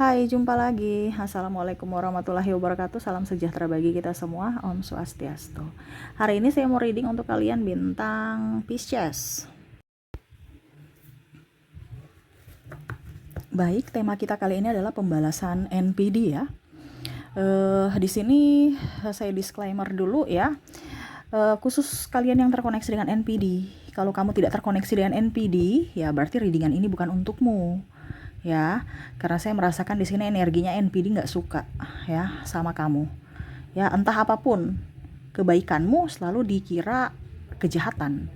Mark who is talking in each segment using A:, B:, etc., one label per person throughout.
A: Hai, jumpa lagi. Assalamualaikum warahmatullahi wabarakatuh. Salam sejahtera bagi kita semua. Om Swastiastu. Hari ini saya mau reading untuk kalian bintang Pisces. Baik, tema kita kali ini adalah pembalasan NPD ya. Di sini saya disclaimer dulu ya. Khusus kalian yang terkoneksi dengan NPD. Kalau kamu tidak terkoneksi dengan NPD, ya berarti readingan ini bukan untukmu. Ya, karena saya merasakan di sini energinya NPD nggak suka ya sama kamu. Ya, entah apapun kebaikanmu selalu dikira kejahatan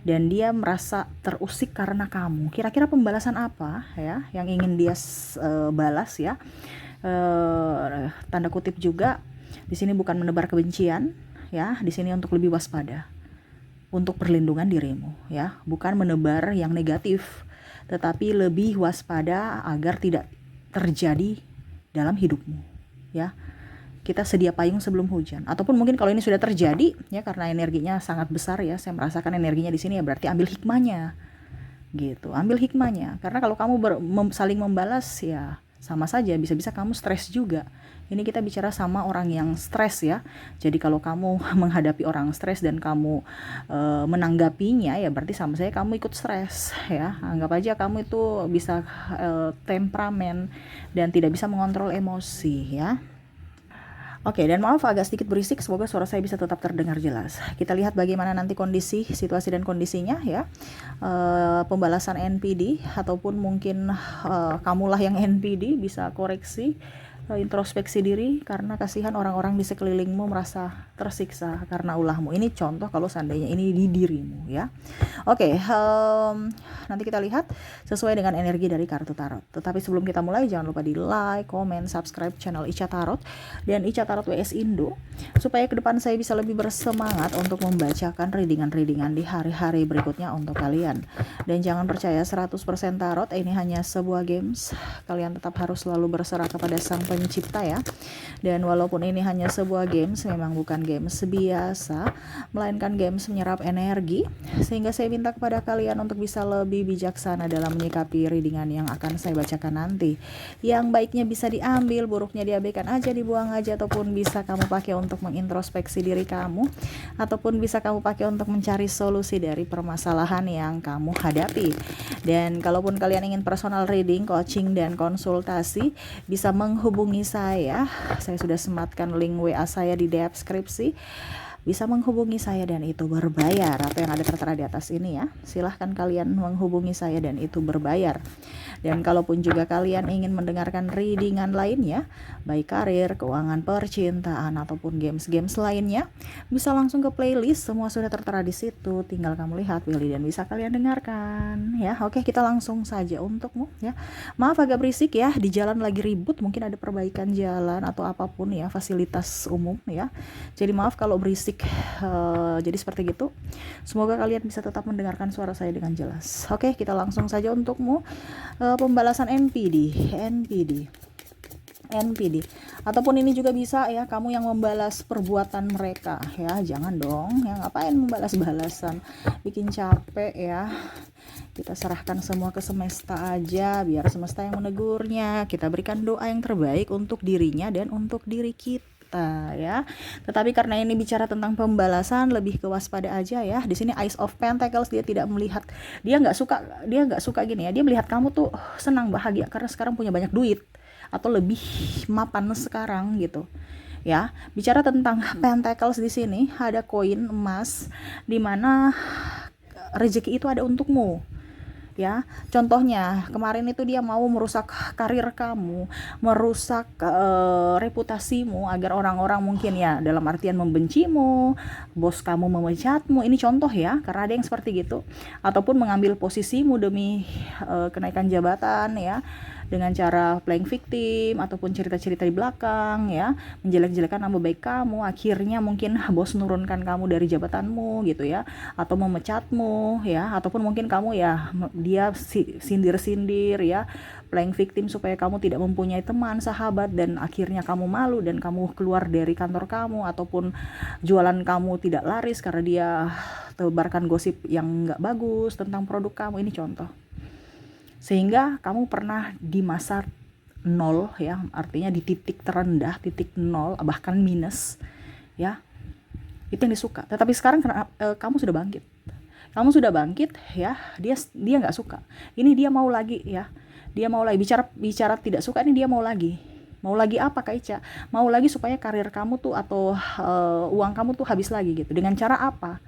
A: dan dia merasa terusik karena kamu. Kira-kira pembalasan apa ya yang ingin dia balas ya? Tanda kutip juga di sini bukan menebar kebencian ya, di sini untuk lebih waspada, untuk perlindungan dirimu ya, bukan menebar yang negatif, tetapi lebih waspada agar tidak terjadi dalam hidupmu ya. Kita sedia payung sebelum hujan, ataupun mungkin kalau ini sudah terjadi ya, karena energinya sangat besar ya, saya merasakan energinya di sini ya, berarti ambil hikmahnya gitu, ambil hikmahnya. Karena kalau kamu saling membalas ya sama saja, bisa-bisa kamu stres juga. Ini kita bicara sama orang yang stres ya. Jadi kalau kamu menghadapi orang stres dan kamu menanggapinya ya, berarti sama saya kamu ikut stres ya. Anggap aja kamu itu bisa temperamen dan tidak bisa mengontrol emosi ya. Oke, dan maaf agak sedikit berisik, semoga suara saya bisa tetap terdengar jelas. Kita lihat bagaimana nanti kondisi, situasi dan kondisinya ya. Pembalasan NPD, ataupun mungkin kamulah yang NPD, bisa koreksi, introspeksi diri, karena kasihan orang-orang di sekelilingmu merasa tersiksa karena ulahmu. Ini contoh kalau seandainya ini di dirimu ya. Oke, nanti kita lihat sesuai dengan energi dari kartu tarot. Tetapi sebelum kita mulai, jangan lupa di like, comment, subscribe channel Ica Tarot dan Ica Tarot WS Indo, supaya ke depan saya bisa lebih bersemangat untuk membacakan readingan-readingan di hari-hari berikutnya untuk kalian. Dan jangan percaya 100% tarot, ini hanya sebuah games. Kalian tetap harus selalu berserah kepada Sang Pencipta ya. Dan walaupun ini hanya sebuah games, memang bukan games biasa, melainkan games menyerap energi, sehingga saya minta kepada kalian untuk bisa lebih bijaksana dalam menyikapi readingan yang akan saya bacakan nanti. Yang baiknya bisa diambil, buruknya diabaikan aja, dibuang aja, ataupun bisa kamu pakai untuk mengintrospeksi diri kamu, ataupun bisa kamu pakai untuk mencari solusi dari permasalahan yang kamu hadapi. Dan kalaupun kalian ingin personal reading, coaching, dan konsultasi, bisa menghubungi saya. Saya sudah sematkan link WA saya di deskripsi. Bisa menghubungi saya dan itu berbayar. Apa yang ada tertera di atas ini ya, silahkan kalian menghubungi saya dan itu berbayar. Dan kalaupun juga kalian ingin mendengarkan readingan lainnya, baik karir, keuangan, percintaan, ataupun games-games lainnya, bisa langsung ke playlist, semua sudah tertera di situ. Tinggal kamu lihat, pilih, dan bisa kalian dengarkan ya. Oke, kita langsung saja untukmu ya. Maaf agak berisik ya, di jalan lagi ribut, mungkin ada perbaikan jalan atau apapun ya, fasilitas umum ya. Jadi maaf kalau berisik. Jadi seperti gitu. Semoga kalian bisa tetap mendengarkan suara saya dengan jelas. Oke, kita langsung saja untukmu. Pembalasan NPD, ataupun ini juga bisa ya, kamu yang membalas perbuatan mereka ya. Jangan dong, yang ngapain membalas-balasan, bikin capek ya. Kita serahkan semua ke semesta aja, biar semesta yang menegurnya. Kita berikan doa yang terbaik untuk dirinya dan untuk diri kita ya. Tetapi karena ini bicara tentang pembalasan, lebih ke waspada aja ya. Di sini Ace of Pentacles, dia tidak melihat, dia nggak suka gini ya. Dia melihat kamu tuh senang, bahagia karena sekarang punya banyak duit atau lebih mapan sekarang gitu ya. Bicara tentang Pentacles, di sini ada koin emas, di mana rezeki itu ada untukmu ya. Contohnya kemarin itu dia mau merusak karir kamu, merusak reputasimu, agar orang-orang mungkin ya dalam artian membencimu, bos kamu memecatmu. Ini contoh ya, karena ada yang seperti gitu. Ataupun mengambil posisimu demi kenaikan jabatan ya, dengan cara playing victim ataupun cerita-cerita di belakang ya, menjelek-jelekan nama baik kamu. Akhirnya mungkin bos nurunkan kamu dari jabatanmu gitu ya, atau memecatmu ya, ataupun mungkin kamu ya, dia sindir-sindir ya, playing victim supaya kamu tidak mempunyai teman, sahabat, dan akhirnya kamu malu dan kamu keluar dari kantor kamu, ataupun jualan kamu tidak laris karena dia tebarkan gosip yang nggak bagus tentang produk kamu. Ini contoh. Sehingga kamu pernah di masa nol ya, artinya di titik terendah, titik nol bahkan minus ya, itu yang disuka. Tetapi sekarang kamu sudah bangkit, ya, dia nggak suka, ini dia mau lagi ya, dia mau lagi bicara tidak suka, ini dia mau lagi apa Kak Ica? Mau lagi supaya karir kamu tuh atau uang kamu tuh habis lagi gitu. Dengan cara apa?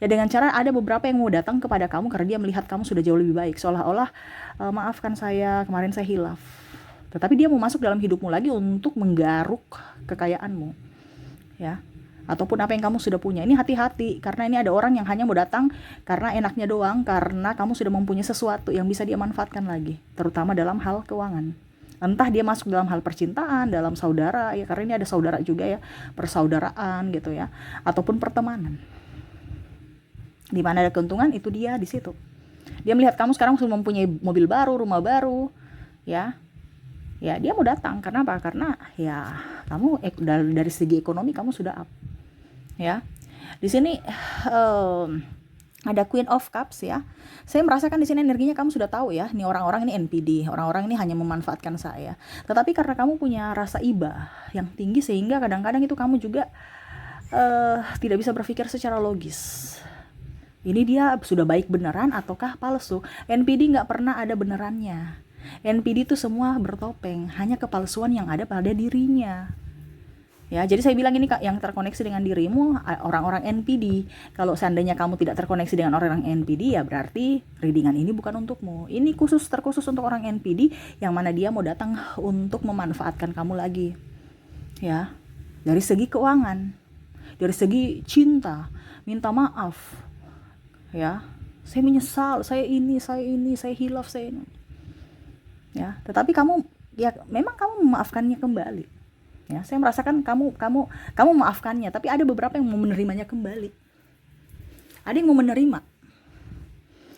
A: Ya dengan cara ada beberapa yang mau datang kepada kamu karena dia melihat kamu sudah jauh lebih baik, seolah-olah maafkan saya, kemarin saya hilaf. Tetapi dia mau masuk dalam hidupmu lagi untuk menggaruk kekayaanmu ya, ataupun apa yang kamu sudah punya. Ini hati-hati, karena ini ada orang yang hanya mau datang karena enaknya doang, karena kamu sudah mempunyai sesuatu yang bisa dia manfaatkan lagi, terutama dalam hal keuangan. Entah dia masuk dalam hal percintaan, dalam saudara ya, karena ini ada saudara juga ya, persaudaraan gitu ya, ataupun pertemanan. Di mana ada keuntungan, itu dia di situ. Dia melihat kamu sekarang sudah mempunyai mobil baru, rumah baru ya. Ya, dia mau datang karena apa? Karena ya kamu dari segi ekonomi kamu sudah up. Ya. Di sini ada Queen of Cups ya. Saya merasakan di sini energinya kamu sudah tahu ya. Nih orang-orang ini NPD, orang-orang ini hanya memanfaatkan saya. Tetapi karena kamu punya rasa iba yang tinggi sehingga kadang-kadang itu kamu juga tidak bisa berpikir secara logis. Ini dia sudah baik beneran ataukah palsu? NPD nggak pernah ada benerannya. NPD itu semua bertopeng, hanya kepalsuan yang ada pada dirinya. Ya, jadi saya bilang ini Kak, yang terkoneksi dengan dirimu orang-orang NPD. Kalau seandainya kamu tidak terkoneksi dengan orang-orang NPD, ya berarti readingan ini bukan untukmu. Ini terkhusus untuk orang NPD yang mana dia mau datang untuk memanfaatkan kamu lagi. Ya, dari segi keuangan, dari segi cinta, minta maaf. Ya, saya menyesal, saya hilaf, saya ini. Ya, tetapi kamu ya memang kamu memaafkannya kembali. Ya, saya merasakan kamu memaafkannya, tapi ada beberapa yang mau menerimanya kembali. Ada yang mau menerima.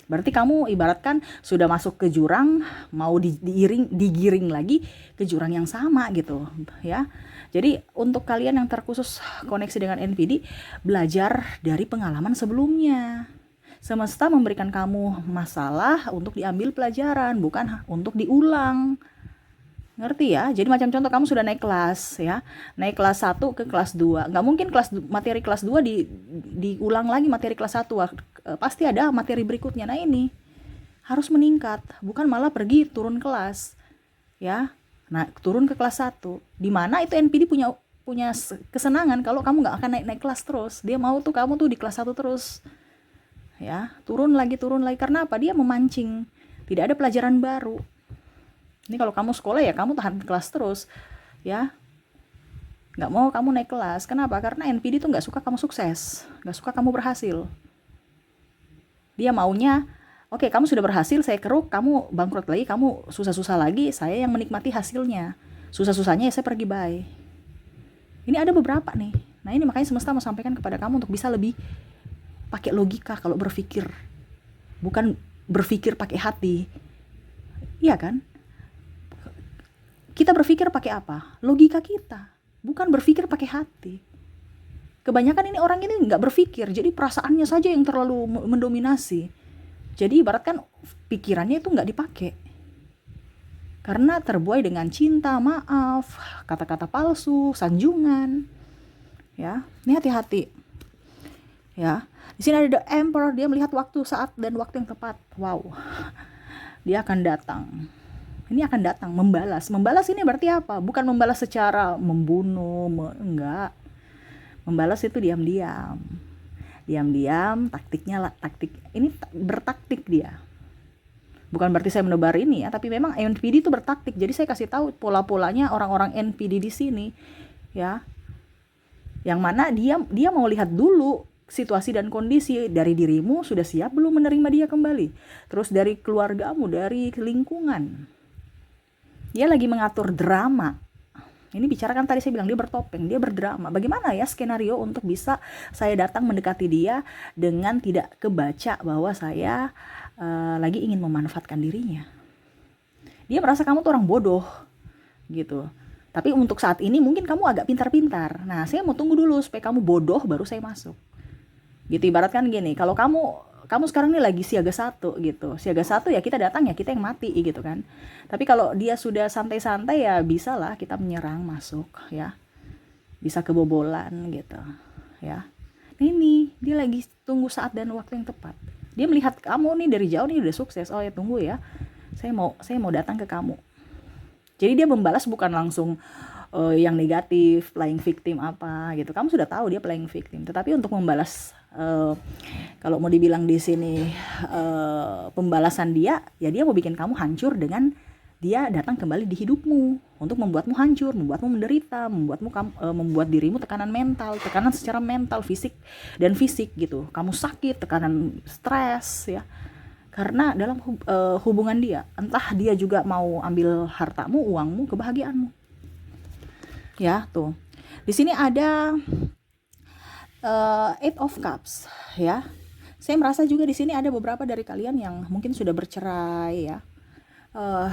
A: Berarti kamu ibaratkan sudah masuk ke jurang, mau digiring lagi ke jurang yang sama gitu, ya. Jadi untuk kalian yang terkhusus koneksi dengan NPD, belajar dari pengalaman sebelumnya. Semesta memberikan kamu masalah untuk diambil pelajaran, bukan untuk diulang. Ngerti ya? Jadi macam contoh kamu sudah naik kelas ya. Naik kelas 1 ke kelas 2. Nggak mungkin materi kelas 2 diulang lagi materi kelas 1. Pasti ada materi berikutnya. Nah ini harus meningkat, bukan malah pergi turun kelas. Ya. Nah, turun ke kelas 1. Di mana itu NPD punya kesenangan kalau kamu nggak akan naik kelas terus. Dia mau tuh kamu tuh di kelas 1 terus. Ya, turun lagi. Karena apa? Dia memancing. Tidak ada pelajaran baru. Ini kalau kamu sekolah ya kamu tahan kelas terus ya, nggak mau kamu naik kelas. Kenapa? Karena NPD tuh nggak suka kamu sukses, nggak suka kamu berhasil. Dia maunya oke, kamu sudah berhasil, saya keruk, kamu bangkrut lagi, kamu susah-susah lagi, saya yang menikmati hasilnya. Susah-susahnya ya saya pergi bye. Ini ada beberapa nih. Nah ini makanya semesta mau sampaikan kepada kamu untuk bisa lebih pakai logika kalau berpikir, bukan berpikir pakai hati. Iya kan? Kita berpikir pakai apa? Logika kita, bukan berpikir pakai hati. Kebanyakan ini orang ini nggak berpikir, jadi perasaannya saja yang terlalu mendominasi. Jadi ibaratkan pikirannya itu nggak dipakai. Karena terbuai dengan cinta, maaf, kata-kata palsu, sanjungan. Ya, ini hati-hati. Ya, di sini ada The Emperor, dia melihat waktu, saat, dan waktu yang tepat. Wow, dia akan datang. Ini akan datang, membalas. Membalas ini berarti apa? Bukan membalas secara membunuh, enggak. Membalas itu diam-diam. Diam-diam, taktik. Ini bertaktik dia. Bukan berarti saya menebar ini ya, tapi memang NPD itu bertaktik. Jadi saya kasih tahu pola-polanya orang-orang NPD di sini, ya. Yang mana dia mau lihat dulu situasi dan kondisi dari dirimu, sudah siap belum menerima dia kembali. Terus dari keluargamu, dari lingkungan. Dia lagi mengatur drama. Ini bicarakan tadi saya bilang dia bertopeng, dia berdrama. Bagaimana ya skenario untuk bisa saya datang mendekati dia dengan tidak kebaca bahwa saya lagi ingin memanfaatkan dirinya. Dia merasa kamu tuh orang bodoh gitu. Tapi untuk saat ini mungkin kamu agak pintar-pintar. Nah, saya mau tunggu dulu supaya kamu bodoh baru saya masuk. Gitu, ibaratkan gini, kalau kamu kamu sekarang nih lagi siaga satu gitu. Siaga satu ya kita datang ya kita yang mati gitu kan. Tapi kalau dia sudah santai-santai ya bisa lah kita menyerang masuk ya. Bisa kebobolan gitu ya. Ini dia lagi tunggu saat dan waktu yang tepat. Dia melihat kamu nih dari jauh nih udah sukses. Oh ya tunggu ya. Saya mau datang ke kamu. Jadi dia membalas bukan langsung yang negatif, playing victim apa gitu. Kamu sudah tahu dia playing victim. Tetapi untuk membalas kalau mau dibilang di sini pembalasan dia, ya dia mau bikin kamu hancur dengan dia datang kembali di hidupmu untuk membuatmu hancur, membuatmu menderita, membuat dirimu tekanan mental, tekanan secara mental, fisik dan fisik gitu. Kamu sakit, tekanan stres ya. Karena dalam hubungan dia, entah dia juga mau ambil hartamu, uangmu, kebahagiaanmu. Ya, tuh. Di sini ada Eight of Cups, ya. Saya merasa juga di sini ada beberapa dari kalian yang mungkin sudah bercerai, ya.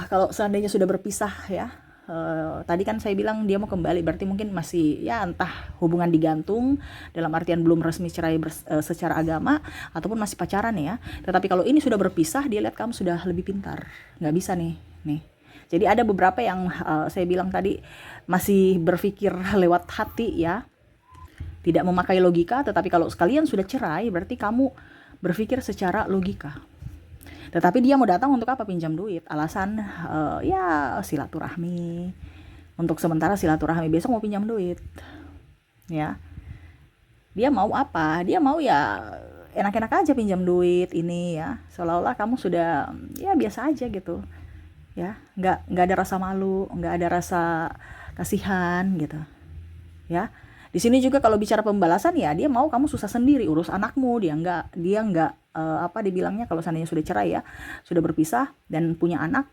A: Kalau seandainya sudah berpisah, ya. Tadi kan saya bilang dia mau kembali, berarti mungkin masih ya entah hubungan digantung dalam artian belum resmi cerai secara agama ataupun masih pacaran ya. Tetapi kalau ini sudah berpisah, dia lihat kamu sudah lebih pintar, nggak bisa nih. Jadi ada beberapa yang saya bilang tadi masih berpikir lewat hati ya, tidak memakai logika. Tetapi kalau sekalian sudah cerai, berarti kamu berpikir secara logika. Tetapi dia mau datang untuk apa? Pinjam duit. Alasan ya silaturahmi. Untuk sementara silaturahmi, besok mau pinjam duit. Ya. Dia mau apa? Dia mau ya enak-enak aja pinjam duit ini ya. Seolah-olah kamu sudah ya biasa aja gitu. Ya, nggak ada rasa malu, nggak ada rasa kasihan gitu. Ya. Di sini juga kalau bicara pembalasan ya dia mau kamu susah sendiri urus anakmu, dia nggak apa dibilangnya kalau seandainya sudah cerai ya, sudah berpisah dan punya anak,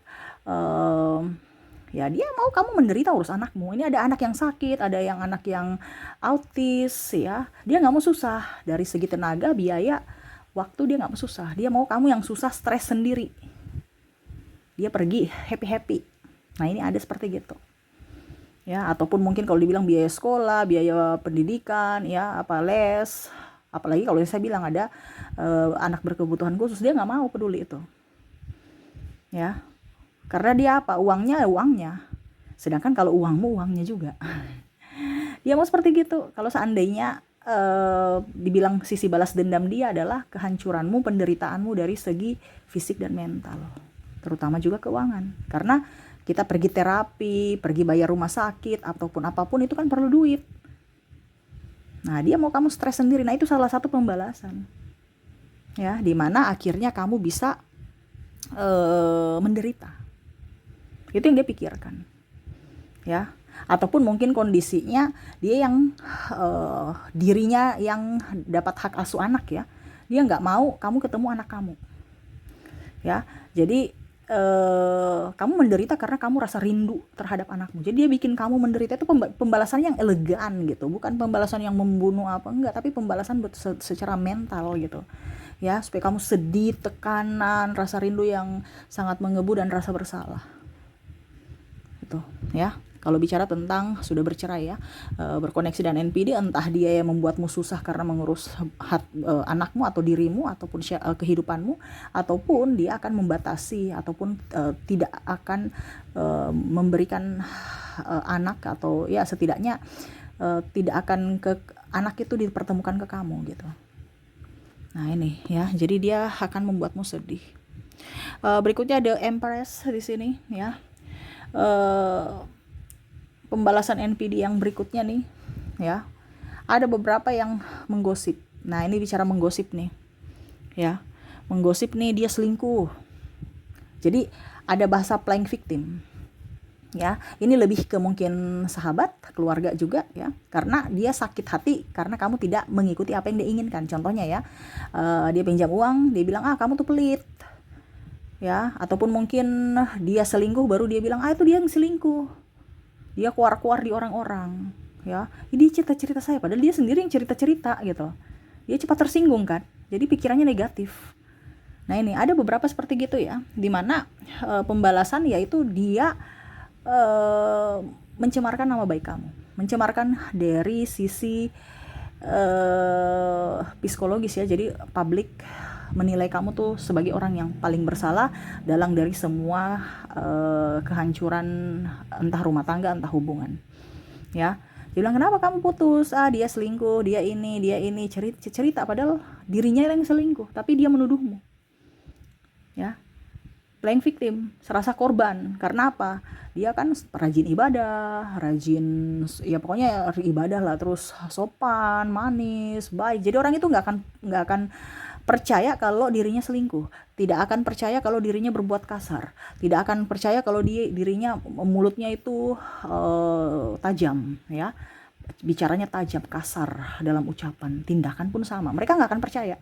A: ya dia mau kamu menderita urus anakmu. Ini ada anak yang sakit, ada yang anak yang autis ya, dia nggak mau susah dari segi tenaga, biaya, waktu, dia nggak mau susah. Dia mau kamu yang susah, stres sendiri, dia pergi happy. Nah ini ada seperti gitu ya. Ataupun mungkin kalau dibilang biaya sekolah, biaya pendidikan ya, apa les, apalagi kalau saya bilang ada anak berkebutuhan khusus, dia nggak mau peduli itu ya, karena dia apa, uangnya, sedangkan kalau uangmu, uangnya juga. Dia mau seperti gitu. Kalau seandainya dibilang sisi balas dendam dia adalah kehancuranmu, penderitaanmu dari segi fisik dan mental, terutama juga keuangan. Karena kita pergi terapi, pergi bayar rumah sakit ataupun apapun itu kan perlu duit. Nah dia mau kamu stres sendiri. Nah itu salah satu pembalasan ya, dimana akhirnya kamu bisa menderita. Itu yang dia pikirkan ya. Ataupun mungkin kondisinya dia yang dirinya yang dapat hak asuh anak ya, dia nggak mau kamu ketemu anak kamu ya. Jadi kamu menderita karena kamu rasa rindu terhadap anakmu. Jadi dia bikin kamu menderita. Itu pembalasan yang elegan gitu, bukan pembalasan yang membunuh apa enggak, tapi pembalasan secara mental gitu ya, supaya kamu sedih, tekanan, rasa rindu yang sangat mengebu dan rasa bersalah itu ya. Kalau bicara tentang sudah bercerai ya, berkoneksi dan NPD, entah dia yang membuatmu susah karena mengurus anakmu atau dirimu ataupun kehidupanmu, ataupun dia akan membatasi ataupun tidak akan memberikan anak, atau ya setidaknya tidak akan ke anak itu dipertemukan ke kamu gitu. Nah ini ya, jadi dia akan membuatmu sedih. Berikutnya ada Empress di sini ya. Pembalasan NPD yang berikutnya nih ya, ada beberapa yang menggosip. Nah ini bicara menggosip nih ya, menggosip nih dia selingkuh. Jadi ada bahasa playing victim ya. Ini lebih ke mungkin sahabat, keluarga juga ya, karena dia sakit hati karena kamu tidak mengikuti apa yang dia inginkan. Contohnya ya, dia pinjam uang, dia bilang kamu tuh pelit ya. Ataupun mungkin dia selingkuh, baru dia bilang itu dia yang selingkuh, dia keluar di orang-orang ya. Ini cerita saya, padahal dia sendiri yang cerita gitu. Dia cepat tersinggung kan, jadi pikirannya negatif. Nah ini ada beberapa seperti gitu ya, dimana pembalasan yaitu dia mencemarkan nama baik kamu, mencemarkan dari sisi psikologis ya. Jadi public menilai kamu tuh sebagai orang yang paling bersalah dalam dari semua kehancuran entah rumah tangga entah hubungan, ya. Dia bilang, kenapa kamu putus? Dia selingkuh, dia ini, cerita padahal dirinya yang selingkuh, tapi dia menuduhmu, ya. Playing victim, serasa korban. Karena apa? Dia kan rajin ibadah, ya pokoknya ibadah lah, terus sopan, manis, baik. Jadi orang itu nggak akan percaya kalau dirinya selingkuh, tidak akan percaya kalau dirinya berbuat kasar, tidak akan percaya kalau dirinya mulutnya itu tajam, ya, bicaranya tajam, kasar dalam ucapan, tindakan pun sama. Mereka nggak akan percaya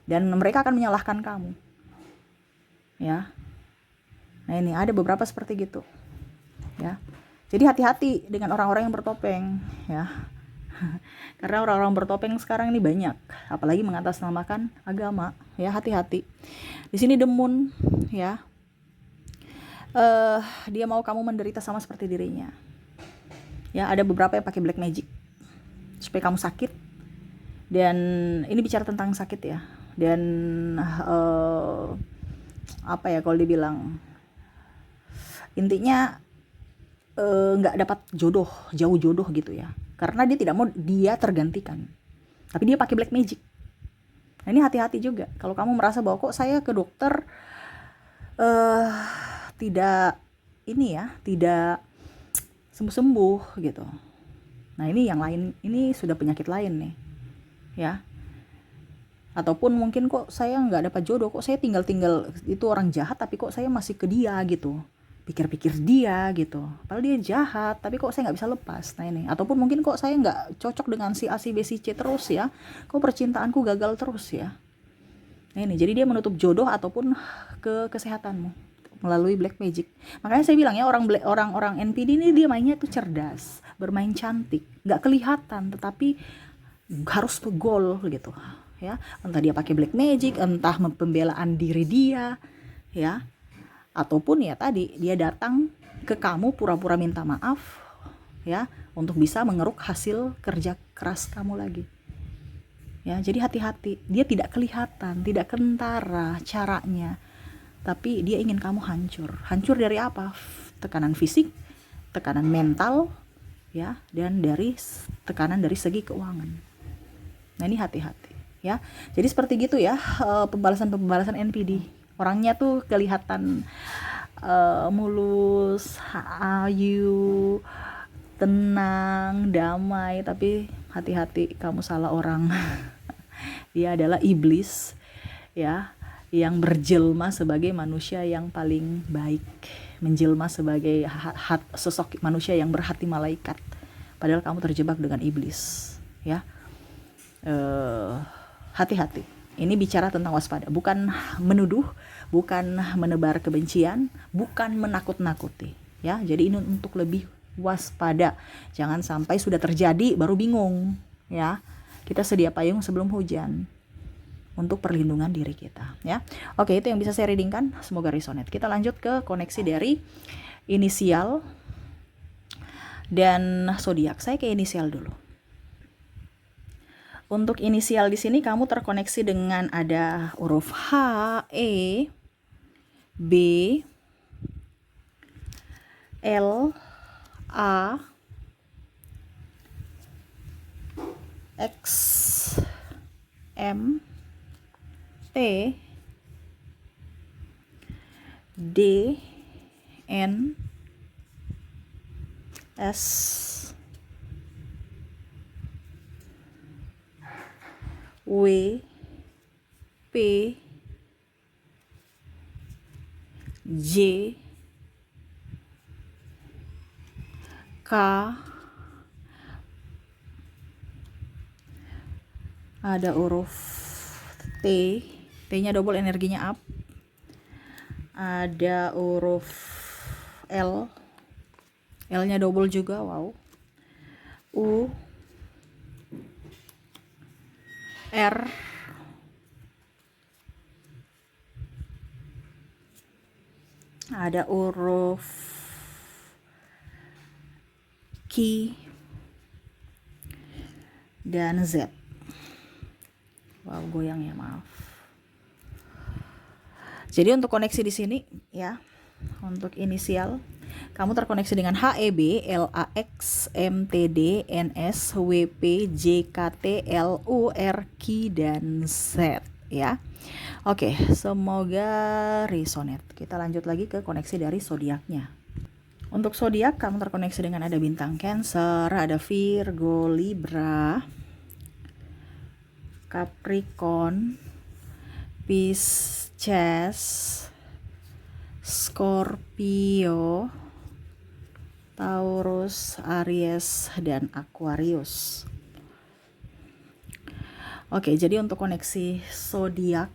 A: dan mereka akan menyalahkan kamu, ya. Nah ini ada beberapa seperti gitu, ya. Jadi hati-hati dengan orang-orang yang bertopeng, ya. Karena orang-orang bertopeng sekarang ini banyak, apalagi mengatasnamakan agama, ya. Hati-hati. Di sini The Moon, ya. Dia mau kamu menderita sama seperti dirinya. Ya, ada beberapa yang pakai black magic supaya kamu sakit. Dan ini bicara tentang sakit, ya. Dan apa ya kalau dibilang, intinya nggak dapat jodoh, jauh jodoh gitu, ya, karena dia tidak mau dia tergantikan, tapi dia pakai black magic. Nah ini hati-hati juga kalau kamu merasa bahwa kok saya ke dokter tidak tidak sembuh-sembuh gitu. Nah ini yang lain, ini sudah penyakit lain nih, ya. Ataupun mungkin kok saya nggak dapat jodoh, kok saya tinggal itu orang jahat tapi kok saya masih ke dia gitu, pikir-pikir dia gitu, padahal dia jahat tapi kok saya nggak bisa lepas. Nah ini, ataupun mungkin kok saya nggak cocok dengan si A, si B, si C terus, ya, kok percintaanku gagal terus, ya. Nah ini, jadi dia menutup jodoh ataupun kesehatanmu melalui black magic. Makanya saya bilang, ya, orang NPD ini dia mainnya tuh cerdas, bermain cantik, nggak kelihatan tetapi harus ke goal gitu, ya. Entah dia pakai black magic, entah pembelaan diri dia, ya, ataupun ya tadi dia datang ke kamu pura-pura minta maaf, ya, untuk bisa mengeruk hasil kerja keras kamu lagi, ya. Jadi hati-hati, dia tidak kelihatan, tidak kentara caranya, tapi dia ingin kamu hancur dari apa? Tekanan fisik, tekanan mental, ya, dan tekanan dari segi keuangan. Nah ini hati-hati, ya. Jadi seperti gitu, ya, pembalasan NPD. Orangnya tuh kelihatan mulus, ayu, tenang, damai, tapi hati-hati, kamu salah orang. Dia adalah iblis, ya, yang berjelma sebagai manusia yang paling baik, menjelma sebagai sosok manusia yang berhati malaikat, padahal kamu terjebak dengan iblis, ya. Hati-hati. Ini bicara tentang waspada, bukan menuduh, bukan menebar kebencian, bukan menakut-nakuti, ya. Jadi ini untuk lebih waspada, jangan sampai sudah terjadi baru bingung, ya. Kita sedia payung sebelum hujan untuk perlindungan diri kita, ya. Oke, itu yang bisa saya readingkan, semoga resonate. Kita lanjut ke koneksi dari inisial dan zodiak. Saya ke inisial dulu. Untuk inisial di sini kamu terkoneksi dengan ada huruf H, E, B, L, A, X, M, T, D, N, S, W, P, J, K, ada huruf T, T-nya double, energinya up. Ada huruf L, L-nya double juga, wow. U, R, ada huruf Q dan Z. Wow, goyang ya, maaf. Jadi untuk koneksi di sini ya, untuk inisial kamu terkoneksi dengan HEB, LAX, MTD, NS, WP, JKT, LU, RQ, dan Z ya. Oke, semoga resonate. Kita lanjut lagi ke koneksi dari zodiaknya. Untuk zodiak kamu terkoneksi dengan ada bintang Cancer, ada Virgo, Libra, Capricorn, Pisces, Scorpio, Taurus, Aries, dan Aquarius. Oke, jadi untuk koneksi zodiak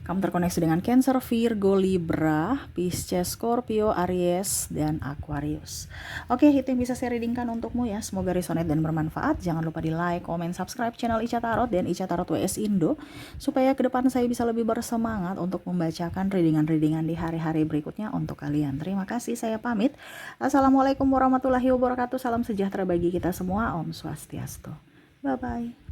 A: kamu terkoneksi dengan Cancer, Virgo, Libra, Pisces, Scorpio, Aries, dan Aquarius. Oke, itu yang bisa saya readingkan untukmu ya. Semoga resonate dan bermanfaat. Jangan lupa di like, comment, subscribe channel Ica Tarot dan Ica Tarot WS Indo, supaya ke depan saya bisa lebih bersemangat untuk membacakan readingan-readingan di hari-hari berikutnya untuk kalian. Terima kasih, saya pamit. Assalamualaikum warahmatullahi wabarakatuh. Salam sejahtera bagi kita semua. Om Swastiastu. Bye-bye.